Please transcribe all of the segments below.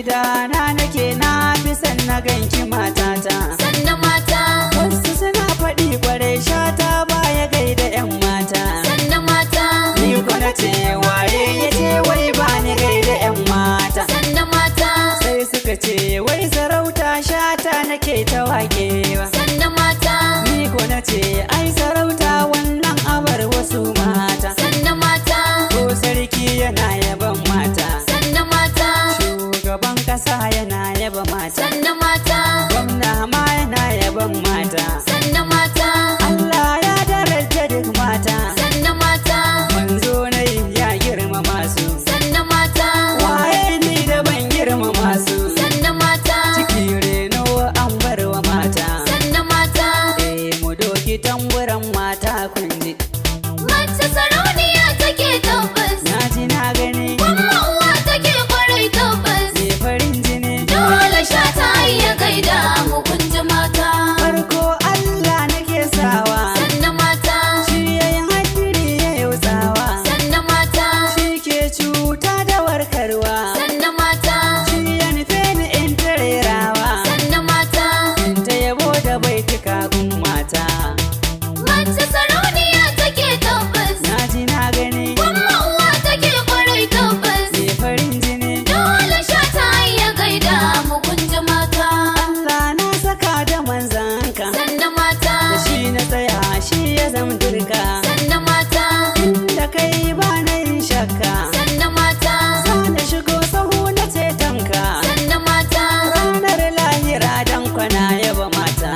gidana nake na fi san na ganki matata. Sanna mata, Wasu suna faɗi kwarai shata baya gaida 'yan mata. sanna mata, Ni ko na ce waye ya ce wai ba ni gaida 'yan mata. sanna mata, Sai suka ce wai sarauta shata nake ta waƙewa. sanna mata, Ni ko na ce ai sarauta wannan abar wasu mata. sanna mata, Ko sarki yana yaban mata. sanna mata, Shugaban ƙasa yana yaba mata. sanna mata, Gwamna ma yana yaban mata. sanna mata, Allah ya daraja duk mata. sanna mata, Manzo nai ya girmama su. sanna mata, Waye ni da ban girmama su. sanna mata, Ciki reno an bar wa mata. sanna mata, Mu doki tamburan mata kunji. mace sarauniya take tabbas, Na ji na gani kuma uwa take kwarai tabbas, me farin jini. dole shata ya gaida mu kunji mata. Farko Allah nake sawa. Sanna mata, Shi yayin hadiri ya yau tsawa. sanna mata, Shi ke cuta da warkarwa. sanna mata, Shi ya nufe ni in tarerawa. sanna mata, In ta yabo da baituka gun mata. mace sarauniya take tabbas, Na ji na gani kuma uwa take kwarai tabbas, me farin jini. dole shata ya gaida mu kunji mata. Allah na saka da manzanka. Sanna mata, Da shi na tsaya shi ya zama dirka. sanna mata, Da kai ba na yin shakka. sanna mata, Za na shigo sahu na cetonka. sanna mata, Ranar lahira dan kwana yaba mata.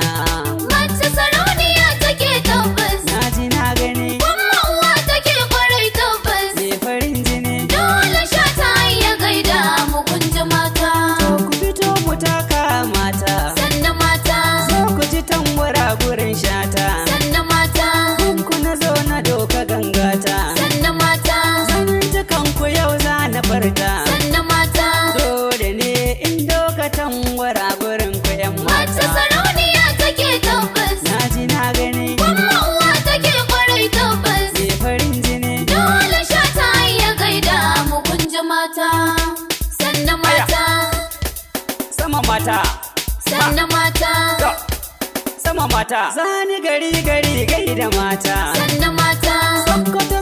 mace sarauniya take tabbas, Na ji na gani kuma uwa take kwarai tabbas, me farin jini. dole shata ya gaida mu kunji mata. To ku fito mu taka mata. Sanna mata, Zo ku ji tambura gurin shata. sanna mata, Kun ku na zo na doka gangata. sanna mata, Zantukan ku yau za na farta. sanna mata, Dole ne in doka tambura gurin ku 'yan mace mata. sarauniya take tabbas, Na ji na gani kuma uwa take kwarai tabbas, me farin jini. dole shata ya gaida mu kunji mata. Sanna mata, Sama mata. sanna mata, Go. Sama mata. Zani gari gari gaida mata. sanna mata, Sokoto